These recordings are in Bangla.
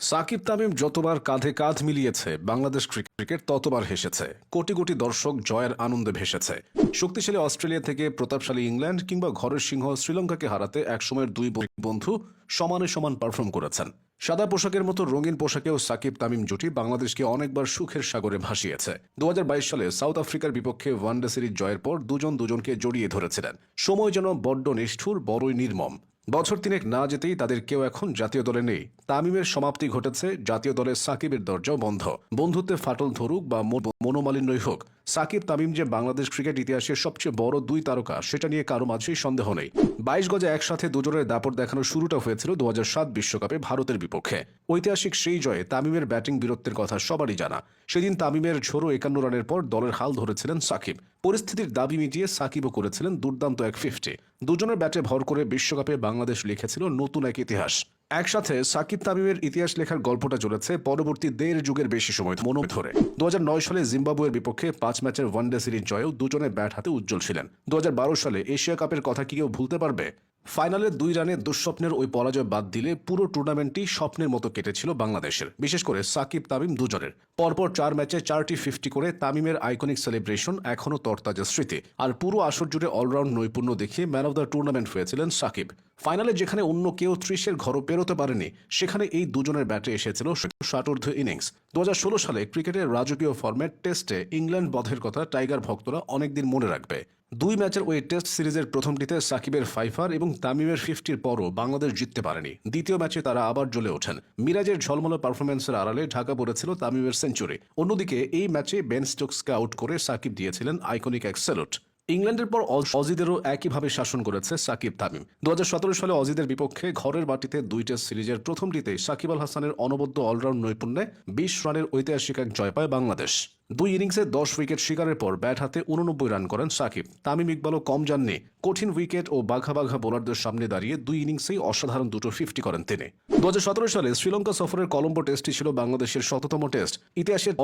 সাকিব তামিম যতবার কাঁধে কাঁধ মিলিয়েছে বাংলাদেশ ক্রিকেট ততবার হেসেছে। কোটি কোটি দর্শক জয়ের আনন্দে ভেসেছে। শক্তিশালী অস্ট্রেলিয়া থেকে প্রতাপশালী ইংল্যান্ড কিংবা ঘরের সিংহ শ্রীলঙ্কাকে হারাতে একসময়ের দুই বন্ধু সমানে সমান পারফর্ম করেছেন। সাদা পোশাকের মতো রঙিন পোশাকেও সাকিব তামিম জুটি বাংলাদেশকে অনেকবার সুখের সাগরে ভাসিয়েছে। 2022 সালে সাউথ আফ্রিকার বিপক্ষে ওয়ানডে সিরিজ জয়ের পর দুজন দুজনকে জড়িয়ে ধরেছিলেন। সময় যেন বড্ড নিষ্ঠুর, বড়ই নির্মম। বছর তিনেক না যেতেই তাদের কেউ এখন জাতীয় দলে নেই। তামিমের সমাপ্তি ঘটেছে, জাতীয় দলে সাকিবের দরজাও বন্ধ। বন্ধুত্বে ফাটল ধরুক বা মনোমালিন্যই হোক, সাকিব তামিম যে বাংলাদেশ ক্রিকেট ইতিহাসের সবচেয়ে বড় দুই তারকা সেটা নিয়ে কারো মাঝেই সন্দেহ নেই। 22 গজে একসাথে দুজনের দাপট দেখানোর শুরুটা হয়েছিল 2007 বিশ্বকাপে ভারতের বিপক্ষে। ঐতিহাসিক সেই জয়ে তামিমের ব্যাটিং বীরত্বের কথা সবারই জানা। সেদিন তামিমের ঝোড়ো 51 রানের পর দলের হাল ধরেছিলেন সাকিব। পরিস্থিতির দাবি মিটিয়ে সাকিবও করেছিলেন দুর্দান্ত এক 50। দুজনের ব্যাটে ভর করে বিশ্বকাপে বাংলাদেশ লিখেছিল নতুন এক ইতিহাস। একসাথে সাকিব তামিমের ইতিহাস লেখার গল্পটা চলেছে পরবর্তী দেড় যুগের বেশি সময় ধরে। 2009 সালে জিম্বাবুয়ের বিপক্ষে 5 ম্যাচের ওয়ানডে সিরিজ জয়েও দুজনে ব্যাট হাতে উজ্জ্বল ছিলেন। 2012 সালে এশিয়া কাপের কথা কি কেউ ভুলতে পারবে? ফাইনালে 2 রানে দুঃস্বপ্নের ওই পরাজয় বাদ দিলে পুরো টুর্নামেন্টই স্বপ্নের মতো কেটেছিল বাংলাদেশের, বিশেষ করে সাকিব তামিম দুজনের। পরপর 4 ম্যাচে 4টি 50 করে তামিমের আইকনিক সেলিব্রেশন এখনও তরতাজা স্মৃতি। আর পুরো আসর জুড়ে অলরাউন্ড নৈপুণ্য দেখিয়ে ম্যান অব দ্য টুর্নামেন্ট হয়েছিলেন সাকিব। ফাইনালে যেখানে অন্য কেউ 30-এর ঘরও পেরোতে পারেনি, সেখানে এই দুজনের ব্যাটে এসেছিল ষাটোর্ধ্ব ইনিংস। 2016 সালে ক্রিকেটের রাজকীয় ফরম্যাট টেস্টে ইংল্যান্ড বধের কথা টাইগার ভক্তরা অনেকদিন মনে রাখবে। 2 ম্যাচের ওই টেস্ট সিরিজের প্রথমটিতে সাকিবের 5 এবং তামিমের 50-র পরও বাংলাদেশ জিততে পারেনি। দ্বিতীয় ম্যাচে তারা আবার জ্বলে ওঠেন। মিরাজের ঝলমলে পারফরম্যান্সের আড়ালে ঢাকা পড়েছিল তামিমের সেঞ্চুরি। অন্যদিকে এই ম্যাচে বেন স্টোকসকে আউট করে সাকিব দিয়েছিলেন আইকনিক এক স্যালুট। ইংল্যান্ডের পর অজিদেরও একইভাবে শাসন করেছে সাকিব তামিম। 2017 সালে অজিদের বিপক্ষে ঘরের মাটিতে 2 টেস্ট সিরিজের প্রথমটিতে সাকিব আল হাসানের অনবদ্য অলরাউন্ড নৈপুণ্যে 20 রানের ঐতিহাসিক এক জয় পায় বাংলাদেশ। 2 ইনিংসে 10 উইকেট শিকারের পর ব্যাট হাতে 89 রান করেন সাকিব। তামিম ইকবালও কম যাননি। কঠিন উইকেট ও বাঘা বাঘা বোলারদের সামনে দাঁড়িয়ে 2 ইনিংসেই অসাধারণ দুটো 50 করেন তিনি। 2017 সালে শ্রীলঙ্কা সফরের কলম্বো টেস্টটি ছিল বাংলাদেশের 100তম টেস্ট। ইতিহাসের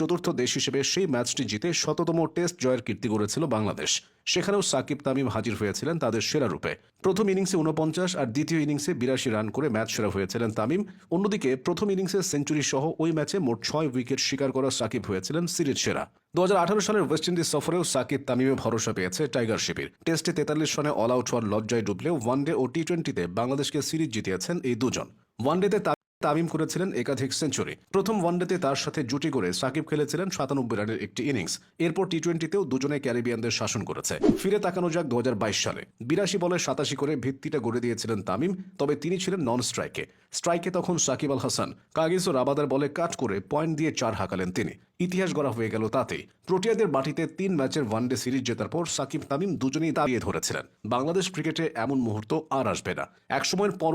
চতুর্থ দেশ হিসেবে সেই ম্যাচটি জিতে 100তম টেস্ট জয়ের কীর্তি গড়েছিল বাংলাদেশ। সেখানেও সাকিব তামিম হাজির হয়েছিলেন তাদের সেরা রূপে। প্রথম ইনিংসে 49 আর দ্বিতীয় ইনিংসে 82 রান করে ম্যাচ সেরা হয়েছিলেন তামিম। অন্যদিকে প্রথম ইনিংসে সেঞ্চুরি সহ ওই ম্যাচে মোট 6 উইকেট শিকার করা সাকিব হয়েছিলেন সিরিজ সেরা। 2018 সালের ওয়েস্ট ইন্ডিজ সফরেও সাকিব তামিমে ভরসা পেয়েছে টাইগার শিবির। টেস্টে 43 রানে অল আউট হওয়ার লজ্জায় ডুবলেও ওয়ানডে ও টি20তে বাংলাদেশকে সিরিজ জিতিয়েছেন এই দুজন। ওয়ানডেতে তামিম করেছিলেন একাধিক সেঞ্চুরি। প্রথম ওয়ানডেতে তার সাথে জুটি করে সাকিব খেলেছিলেন 97 রানের একটি ইনিংস। এরপর টি20তেও দুজনে ক্যারিবিয়ানদের শাসন করেছে। ফিরে তাকানো যাক 2022 সালে 82 বলে 87 করে ভিত্তিটা গড়ে দিয়েছিলেন তামিম। তবে তিনি ছিলেন নন স্ট্রাইকে তখন সাকিব আল হাসান কাগিস ও রাবাদার বলে কাট করে পয়েন্ট দিয়ে 4 হাঁকালেন তিনি। ইতিহাস গড়া হয়ে গেল তাতেই। প্রোটিয়াদের মাটিতে 3 ম্যাচের ওয়ানডে সিরিজ জেতার পর সাকিব তামিম দুজনেই দাঁড়িয়ে ধরেছিলেন বাংলাদেশ ক্রিকেটে এমন মুহূর্ত আর আসবে না। একসময়ের পর